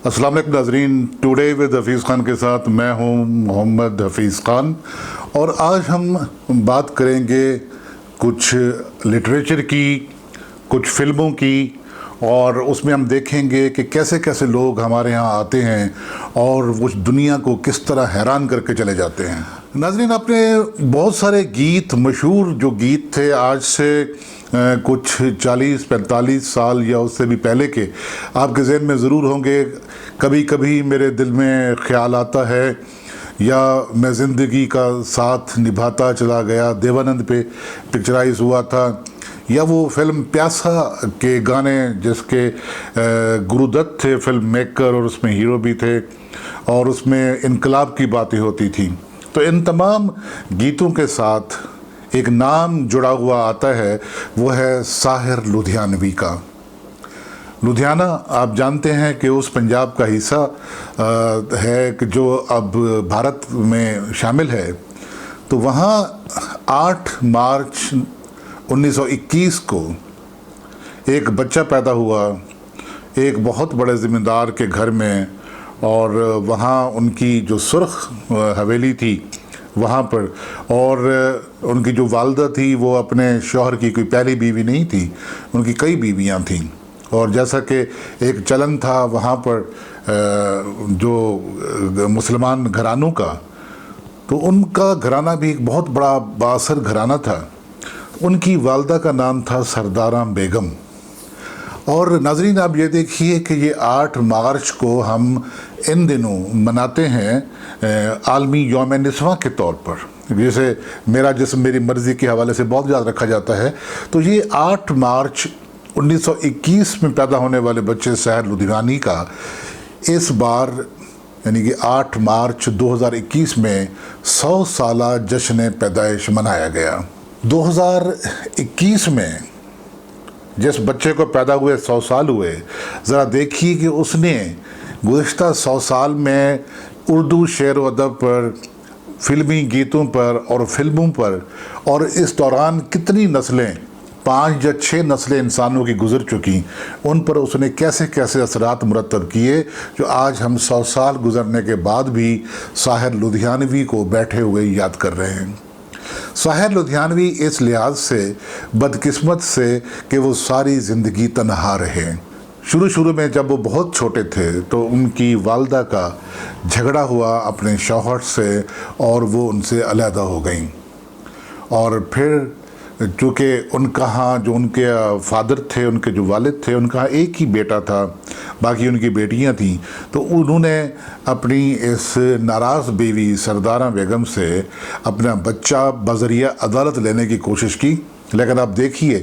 अस्सलाम वालेकुम नाज़रीन, टुडे विद हफ़ीज़ ख़ान के साथ मैं हूं मोहम्मद हफ़ीज़ ख़ान। और आज हम बात करेंगे कुछ लिटरेचर की, कुछ फ़िल्मों की, और उसमें हम देखेंगे कि कैसे कैसे लोग हमारे यहाँ आते हैं और उस दुनिया को किस तरह हैरान करके चले जाते हैं। नाज़रीन, आपने बहुत सारे गीत, मशहूर जो गीत थे आज से कुछ 40-45 साल या उससे भी पहले के, आपके ज़हन में ज़रूर होंगे। कभी कभी मेरे दिल में ख़्याल आता है, या मैं ज़िंदगी का साथ निभाता चला गया, देवानंद पे पिक्चराइज़ हुआ था, या वो फिल्म प्यासा के गाने जिसके गुरुदत्त थे फिल्म मेकर और उसमें हीरो भी थे, और उसमें इनकलाब की बातें होती थी। तो इन तमाम गीतों के साथ एक नाम जुड़ा हुआ आता है, वो है साहिर लुधियानवी का। लुधियाना आप जानते हैं कि उस पंजाब का हिस्सा है कि जो अब भारत में शामिल है। तो वहाँ 8 मार्च 1921 को एक बच्चा पैदा हुआ एक बहुत बड़े ज़मींदार के घर में, और वहाँ उनकी जो सुर्ख हवेली थी वहाँ पर, और उनकी जो वालदा थी वो अपने शौहर की कोई पहली बीवी नहीं थी, उनकी कई बीवियाँ थीं। और जैसा कि एक चलन था वहाँ पर जो मुसलमान घरानों का, तो उनका घराना भी एक बहुत बड़ा बाअसर घराना था। उनकी वालदा का नाम था सरदारा बेगम। और नाज़रीन, आप ये देखिए कि ये 8 मार्च को हम इन दिनों मनाते हैं आलमी यौम निस्वां के तौर पर, जैसे मेरा जिस्म मेरी मर्ज़ी के हवाले से बहुत याद रखा जाता है। तो ये 8 मार्च 1921 में पैदा होने वाले बच्चे साहिर लुधियानवी का इस बार, यानी कि 8 मार्च 2021 में 100 साला जश्न पैदाइश मनाया गया। 2021 में जिस बच्चे को पैदा हुए 100 साल हुए, ज़रा देखिए कि उसने गुज़िश्ता 100 साल में उर्दू शेर व अदब पर, फ़िल्मी गीतों पर और फिल्मों पर, और इस दौरान कितनी नस्लें, 5 या 6 नस्लें इंसानों की गुज़र चुकी, उन पर उसने कैसे कैसे असरात मुरतब किए, जो आज हम 100 साल गुज़रने के बाद भी साहिर लुधियानवी को बैठे हुए याद कर रहे हैं। साहिर लुधियानवी इस लिहाज से बदकिस्मत से कि वो सारी ज़िंदगी तन्हा रहे। शुरू में जब वो बहुत छोटे थे तो उनकी वालदा का झगड़ा हुआ अपने शौहर से, और वो उनसे अलहदा हो गई। और फिर चूँकि उनका यहाँ जो उनके फादर थे, उनके जो वालिद थे, उनका एक ही बेटा था, बाकी उनकी बेटियां थीं। तो उन्होंने अपनी इस नाराज़ बीवी सरदारा बेगम से अपना बच्चा बज़रिया अदालत लेने की कोशिश की। लेकिन आप देखिए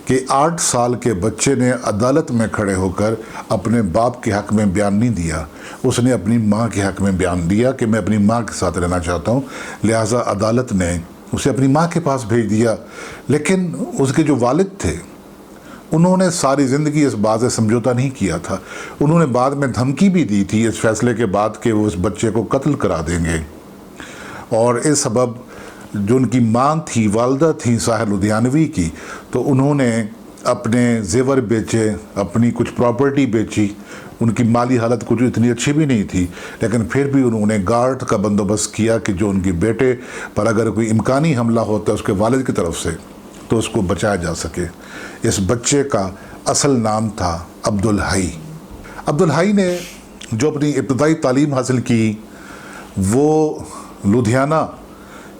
कि 8 साल के बच्चे ने अदालत में खड़े होकर अपने बाप के हक़ में बयान नहीं दिया, उसने अपनी माँ के हक़ में बयान दिया कि मैं अपनी माँ के साथ रहना चाहता हूँ। लिहाजा अदालत ने उसे अपनी माँ के पास भेज दिया। लेकिन उसके जो वालिद थे, उन्होंने सारी ज़िंदगी इस बात से समझौता नहीं किया था। उन्होंने बाद में धमकी भी दी थी इस फैसले के बाद कि वो उस बच्चे को कत्ल करा देंगे। और इस सबब जो उनकी माँ थी, वालदा थी साहिर लुधियानवी की, तो उन्होंने अपने जेवर बेचे, अपनी कुछ प्रॉपर्टी बेची। उनकी माली हालत कुछ इतनी अच्छी भी नहीं थी, लेकिन फिर भी उन्होंने गार्ड का बंदोबस्त किया कि जो उनके बेटे पर अगर कोई इम्कानी हमला होता है उसके वालिद की तरफ से, तो उसको बचाया जा सके। इस बच्चे का असल नाम था अब्दुल हई। अब्दुल हई ने जो अपनी इब्तदाई तालीम हासिल की वो लुधियाना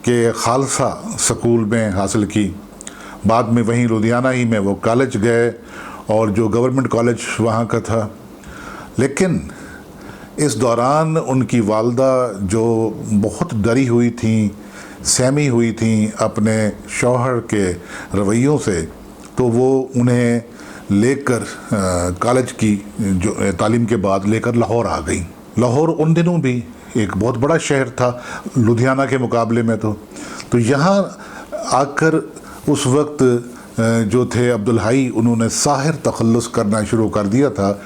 के खालसा स्कूल में हासिल की। बाद में वहीं लुधियाना ही में वो कॉलेज गए, और जो गवर्नमेंट कॉलेज वहाँ का था। लेकिन इस दौरान उनकी वालदा जो बहुत डरी हुई थी, सहमी हुई थी अपने शौहर के रवैयों से, तो वो उन्हें लेकर कॉलेज की जो तालीम के बाद लेकर लाहौर आ गई। लाहौर उन दिनों भी एक बहुत बड़ा शहर था लुधियाना के मुकाबले में। तो यहाँ आकर उस वक्त जो थे अब्दुल हई, उन्होंने साहिर तखल्लुस करना शुरू कर दिया था।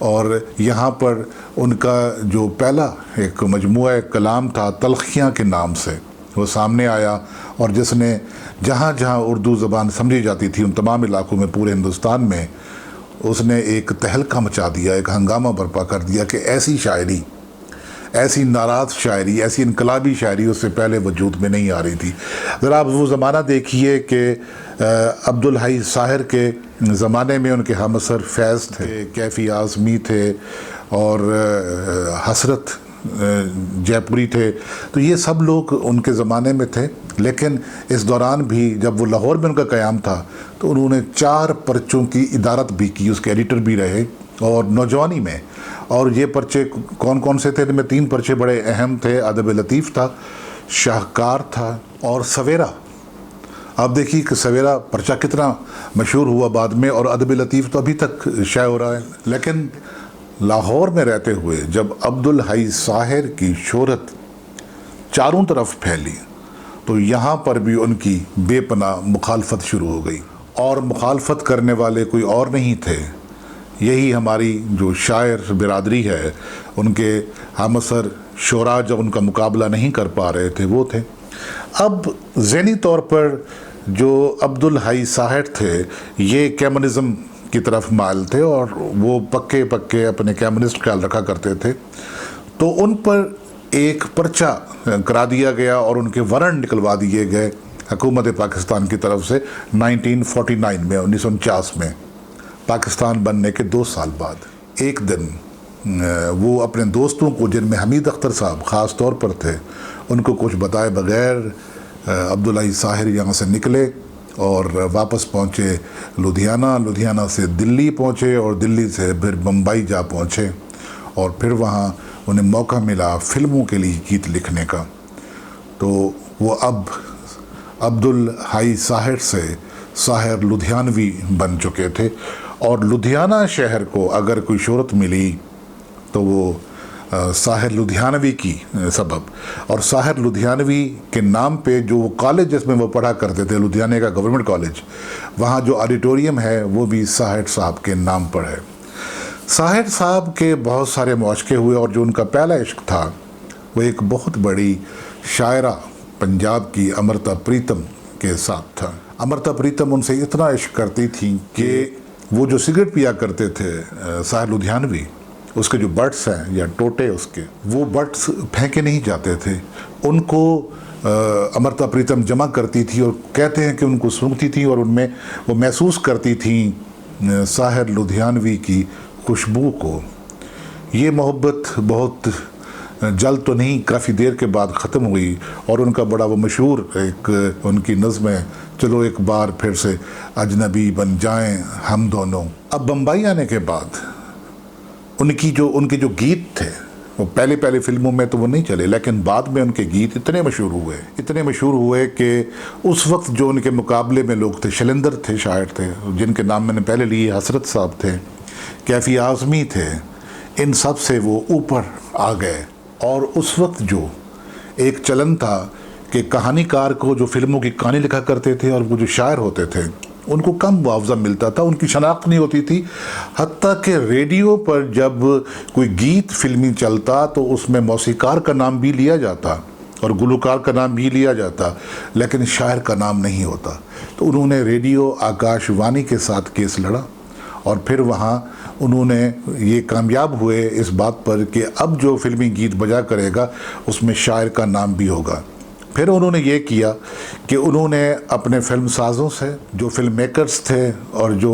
और यहाँ पर उनका जो पहला एक मजमुआ कलाम था तलखियाँ के नाम से, वो सामने आया, और जिसने जहाँ जहाँ उर्दू ज़बान समझी जाती थी उन तमाम इलाकों में पूरे हिंदुस्तान में उसने एक तहलका मचा दिया, एक हंगामा बर्पा कर दिया कि ऐसी शायरी, ऐसी नाराज़ शायरी, ऐसी इनकलाबी शायरी उससे पहले वजूद में नहीं आ रही थी। ज़रा आप वो ज़माना देखिए कि अब्दुल हई साहिर के ज़माने में उनके हमअसर फैज़ थे, कैफ़ी आज़मी थे और हसरत जयपुरी थे। तो ये सब लोग उनके ज़माने में थे। लेकिन इस दौरान भी जब वो लाहौर में उनका क़याम था तो उन्होंने 4 पर्चों की इदारत भी की, उसके एडिटर भी रहे और नौजवानी में। और ये पर्चे कौन कौन से थे? इनमें 3 पर्चे बड़े अहम थे। अदब लतीफ़ था, शाहकार था और सवेरा। आप देखिए कि सवेरा पर्चा कितना मशहूर हुआ बाद में, और अदब लतीफ़ तो अभी तक शाये हो रहा है। लेकिन लाहौर में रहते हुए जब अब्दुल हई साहिर की शोहरत चारों तरफ फैली तो यहाँ पर भी उनकी बेपनाह मुखालफत शुरू हो गई। और मुखालफत करने वाले कोई और नहीं थे, यही हमारी जो शायर बिरादरी है, उनके हमअसर शोरा जब उनका मुकाबला नहीं कर पा रहे थे वो थे। अब ज़हनी तौर पर जो अब्दुल हई साहिर थे ये कम्युनिज़म की तरफ माइल थे और वो पक्के पक्के अपने कम्युनिस्ट ख्याल रखा करते थे। तो उन पर एक पर्चा करा दिया गया और उनके वारंट निकलवा दिए गए हुकूमत पाकिस्तान की तरफ से 1949 में, 1949 में, पाकिस्तान बनने के 2 साल बाद। एक दिन वो अपने दोस्तों को, जिनमें हमीद अख्तर साहब ख़ास तौर पर थे, उनको कुछ बताए बगैर अब्दुल हई साहिर यहाँ से निकले और वापस पहुँचे लुधियाना, लुधियाना से दिल्ली पहुँचे और दिल्ली से फिर बम्बई जा पहुँचे। और फिर वहाँ उन्हें मौका मिला फ़िल्मों के लिए गीत लिखने का। तो वो अब अब्दुल हई साहिर से साहिर लुधियानवी बन चुके थे। और लुधियाना शहर को अगर कोई शोहरत मिली तो वो साहिर लुधियानवी की सबब। और साहिर लुधियानवी के नाम पे जो वो कॉलेज जिसमें वो पढ़ा करते थे, लुधियाने का गवर्नमेंट कॉलेज, वहाँ जो ऑडिटोरियम है वो भी साहिर साहब के नाम पर है। साहिर साहब के बहुत सारे मुआशके हुए और जो उनका पहला इश्क था वो एक बहुत बड़ी शायरा पंजाब की अमृता प्रीतम के साथ था। अमृता प्रीतम उनसे इतना इश्क करती थी कि वो जो सिगरेट पिया करते थे साहिर लुधियानवी, उसके जो बट्स हैं या टोटे उसके, वो बट्स फेंके नहीं जाते थे। उनको अमृता प्रीतम जमा करती थी और कहते हैं कि उनको सूंघती थी और उनमें वो महसूस करती थी साहिर लुधियानवी की खुशबू को। ये मोहब्बत बहुत जल्द तो नहीं, काफ़ी देर के बाद ख़त्म हुई और उनका बड़ा वो मशहूर एक उनकी नज़्म है, चलो एक बार फिर से अजनबी बन जाएं हम दोनों। अब बम्बई आने के बाद उनके जो गीत थे वो पहले फिल्मों में तो वो नहीं चले, लेकिन बाद में उनके गीत इतने मशहूर हुए कि उस वक्त जो उनके मुकाबले में लोग थे, शैलेंद्र थे, शायर थे, जिनके नाम मैंने पहले लिए, हसरत साहब थे, कैफ़ी आज़मी थे, इन सब से वो ऊपर आ गए। और उस वक्त जो एक चलन था कि कहानीकार को जो फिल्मों की कहानी लिखा करते थे और वो जो शायर होते थे उनको कम मुआवजा मिलता था, उनकी शनाख्त नहीं होती थी। हत्ता कि रेडियो पर जब कोई गीत फिल्मी चलता तो उसमें मौसीकार का नाम भी लिया जाता और गुलकार का नाम भी लिया जाता, लेकिन शायर का नाम नहीं होता। तो उन्होंने रेडियो आकाशवाणी के साथ केस लड़ा और फिर वहाँ उन्होंने ये कामयाब हुए इस बात पर कि अब जो फिल्मी गीत बजा करेगा उसमें शायर का नाम भी होगा। फिर उन्होंने ये किया कि उन्होंने अपने फिल्म साज़ों से, जो फिल्म मेकर्स थे और जो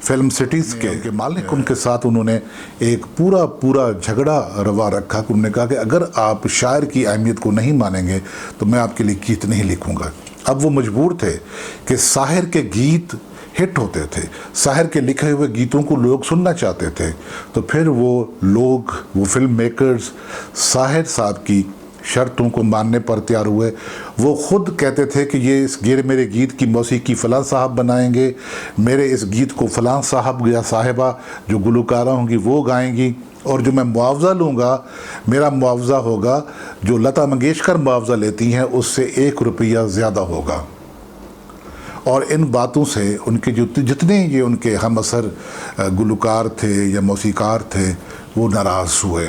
फिल्म सिटीज़ के मालिक, उनके साथ उन्होंने एक पूरा झगड़ा रवा रखा। उन्होंने कहा कि अगर आप शायर की अहमियत को नहीं मानेंगे तो मैं आपके लिए गीत नहीं लिखूँगा। अब वो मजबूर थे कि साहिर के गीत हिट होते थे, साहिर के लिखे हुए गीतों को लोग सुनना चाहते थे। तो फिर वो फिल्म मेकर्स साहिर साहब की शर्तों को मानने पर तैयार हुए। वो ख़ुद कहते थे कि ये मेरे गीत की मौसीकी फ़लाँ साहब बनाएंगे, मेरे इस गीत को फ़लाँ साहब या साहिबा जो गुलकारा होंगी वो गाएंगी, और जो मैं मुआवज़ा लूँगा मेरा मुआवज़ा होगा जो लता मंगेशकर मुआवज़ा लेती हैं उससे 1 रुपया ज़्यादा होगा। और इन बातों से उनके जितने ये उनके हम असर गुलकार थे या मौसीकार थे वो नाराज़ हुए।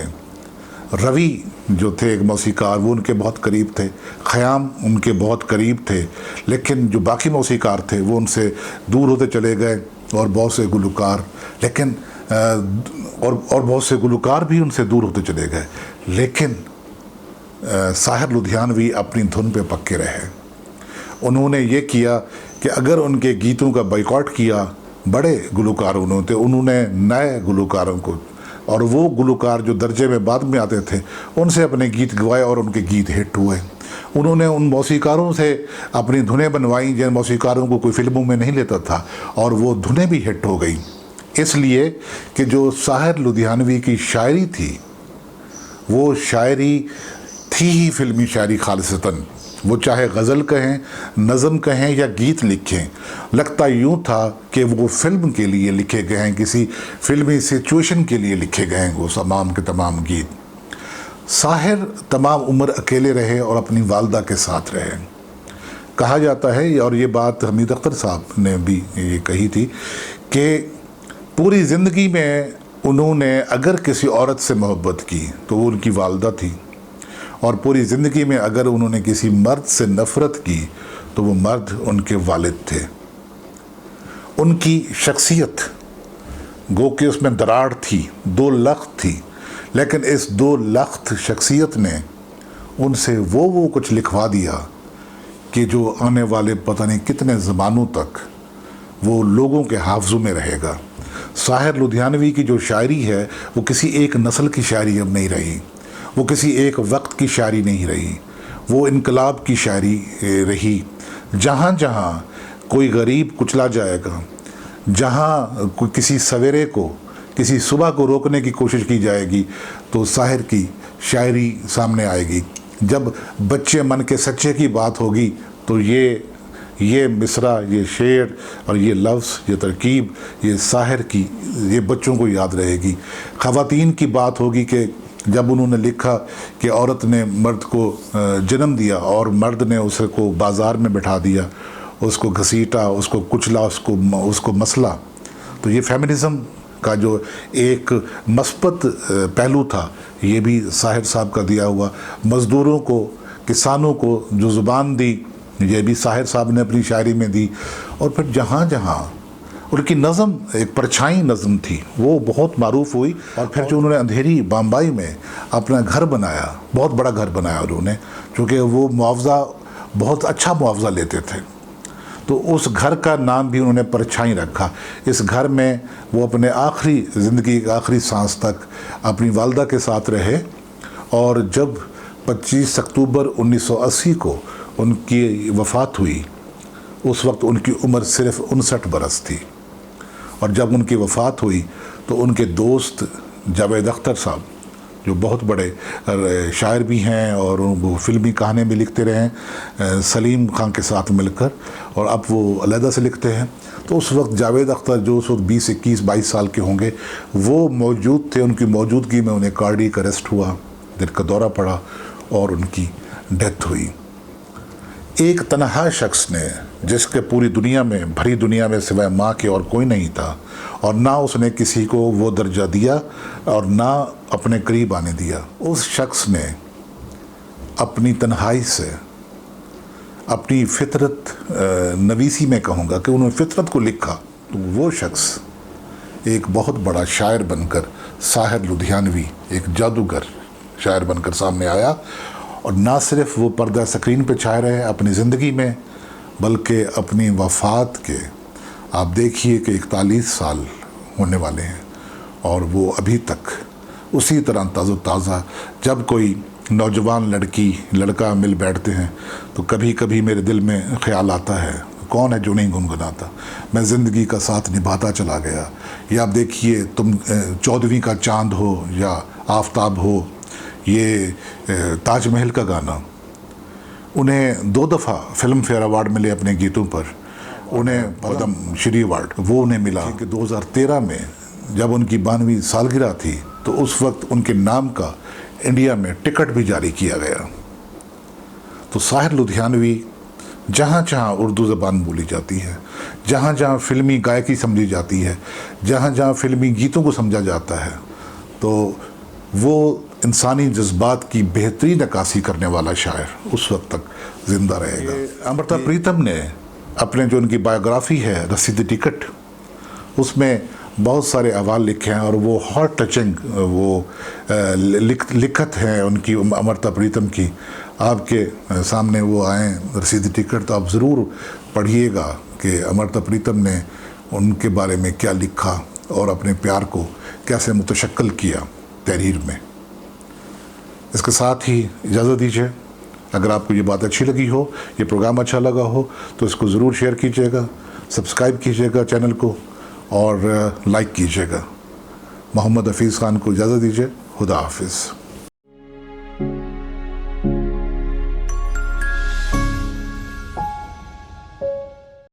रवि जो थे एक मौसीकार, वो उनके बहुत करीब थे, ख़याम उनके बहुत करीब थे, लेकिन जो बाकी मौसीकार थे वो उनसे दूर होते चले गए। और बहुत से गुलकार, लेकिन और बहुत से गुलकार भी उनसे दूर होते चले गए, लेकिन साहिर लुधियानवी अपनी धुन पे पक्के रहे। उन्होंने ये किया कि अगर उनके गीतों का बाइकॉट किया बड़े गुलकारों ने, तो उन्होंने नए गुलकारों को, और वो गुलकार जो दर्जे में बाद में आते थे, उनसे अपने गीत गवाए और उनके गीत हिट हुए। उन्होंने उन मौसीकारों से अपनी धुनें बनवाई जिन मौसीकारों को कोई फिल्मों में नहीं लेता था, और वो धुनें भी हिट हो गई। इसलिए कि जो साहिर लुधियानवी की शायरी थी, वो शायरी थी ही फिल्मी शायरी खालिसतन। वो चाहे गज़ल कहें, नज़म कहें या गीत लिखें, लगता यूँ था कि वो फिल्म के लिए लिखे गए हैं, किसी फिल्मी सिचुएशन के लिए लिखे गए हैं वो तमाम के तमाम गीत। साहिर तमाम उम्र अकेले रहे और अपनी वालदा के साथ रहे। कहा जाता है, और ये बात हमीद अख्तर साहब ने भी ये कही थी, कि पूरी ज़िंदगी में उन्होंने अगर किसी औरत से मोहब्बत की तो वो उनकी वालदा थी, और पूरी ज़िंदगी में अगर उन्होंने किसी मर्द से नफ़रत की तो वो मर्द उनके वालिद थे। उनकी शख्सियत गो कि उसमें दरार थी, दो लख्त थी, लेकिन इस दो लख्त शख्सियत ने उनसे वो कुछ लिखवा दिया कि जो आने वाले पता नहीं कितने ज़मानों तक वो लोगों के हाफ़ज़ों में रहेगा। साहिर लुधियानवी की जो शायरी है वो किसी एक नस्ल की शायरी अब नहीं रही, वो किसी एक वक्त की शायरी नहीं रही, वो इनकलाब की शायरी रही। जहाँ जहाँ कोई गरीब कुचला जाएगा, जहाँ कोई किसी सवेरे को, किसी सुबह को रोकने की कोशिश की जाएगी, तो साहिर की शायरी सामने आएगी। जब बच्चे मन के सच्चे की बात होगी तो ये मिसरा, ये शेर और ये लफ्ज़, ये तरकीब, ये साहिर की, ये बच्चों को याद रहेगी। ख़वातीन की बात होगी कि जब उन्होंने लिखा कि औरत ने मर्द को जन्म दिया और मर्द ने उसको बाज़ार में बिठा दिया, उसको घसीटा, उसको कुचला, उसको मसला, तो ये फेमिनिज़म का जो एक मस्बत पहलू था, ये भी साहिर साहब का दिया हुआ। मज़दूरों को, किसानों को जो ज़ुबान दी, ये भी साहिर साहब ने अपनी शायरी में दी। और फिर जहाँ जहाँ उनकी नज़म, एक परछाई नज़म थी, वो बहुत मारूफ हुई। और फिर जो उन्होंने अंधेरी बम्बई में अपना घर बनाया, बहुत बड़ा घर बनाया उन्होंने, क्योंकि वो मुआवजा, बहुत अच्छा मुआवजा लेते थे, तो उस घर का नाम भी उन्होंने परछाई रखा। इस घर में वो अपने आखिरी ज़िंदगी के आखिरी सांस तक अपनी वालदा के साथ रहे। और जब 25 अक्टूबर 1980 को उनकी वफ़ात हुई, उस वक्त उनकी उम्र सिर्फ़ 59 बरस थी। और जब उनकी वफ़ात हुई तो उनके दोस्त जावेद अख्तर साहब, जो बहुत बड़े शायर भी हैं और वो फिल्मी कहानी भी लिखते रहे हैं सलीम खान के साथ मिलकर, और अब वो अलहदा से लिखते हैं, तो उस वक्त जावेद अख्तर, जो उस वक्त 20, 21, 22 साल के होंगे, वो मौजूद थे। उनकी मौजूदगी में उन्हें कार्डियक अरेस्ट हुआ, दिल का दौरा पड़ा और उनकी डेथ हुई। एक तनहा शख्स ने, जिसके पूरी दुनिया में, भरी दुनिया में सिवाय माँ के और कोई नहीं था, और ना उसने किसी को वो दर्जा दिया और ना अपने करीब आने दिया, उस शख्स ने अपनी तन्हाई से, अपनी फितरत नवीसी में कहूँगा कि उन्होंने फितरत को लिखा, तो वो शख्स एक बहुत बड़ा शायर बनकर, साहिर लुधियानवी एक जादूगर शायर बनकर सामने आया। और ना सिर्फ वो पर्दा स्क्रीन पे छाए रहे अपनी ज़िंदगी में, बल्कि अपनी वफ़ात के, आप देखिए कि 41 साल होने वाले हैं और वो अभी तक उसी तरह ताज़ा। जब कोई नौजवान लड़का मिल बैठते हैं तो कभी कभी मेरे दिल में ख्याल आता है, कौन है जो नहीं गुनगुनाता, मैं ज़िंदगी का साथ निभाता चला गया। या आप देखिए, तुम 14वीं का चांद हो या आफताब हो, ये ताजमहल का गाना, उन्हें 2 दफ़ा फिल्म फेयर अवार्ड मिले अपने गीतों पर, उन्हें पद्म श्री अवार्ड वो उन्हें मिला कि 2013 में जब उनकी 92वीं सालगिरह थी, तो उस वक्त उनके नाम का इंडिया में टिकट भी जारी किया गया। तो साहिर लुधियानवी, जहाँ जहाँ उर्दू ज़बान बोली जाती है, जहाँ जहाँ फिल्मी गायकी समझी जाती है, जहाँ जहाँ फिल्मी गीतों को समझा जाता है, तो वो इंसानी जज्बात की बेहतरीन नक्काशी करने वाला शायर उस वक्त तक ज़िंदा रहेगा। अमृता प्रीतम ने अपने, जो उनकी बायोग्राफी है रसीद टिकट, उसमें बहुत सारे अहवाल लिखे हैं और वो हार्ट टचिंग वो लिखत हैं उनकी अमृता प्रीतम की। आपके सामने वो आए रसीदी टिकट, तो आप ज़रूर पढ़िएगा कि अमृता प्रीतम ने उनके बारे में क्या लिखा और अपने प्यार को कैसे मुतशक्किल किया तहरीर में। इसके साथ ही इजाज़त दीजिए। अगर आपको ये बात अच्छी लगी हो, ये प्रोग्राम अच्छा लगा हो, तो इसको ज़रूर शेयर कीजिएगा, सब्सक्राइब कीजिएगा चैनल को और लाइक कीजिएगा। मोहम्मद हफीज़ खान को इजाज़त दीजिए। खुदा हाफिज़।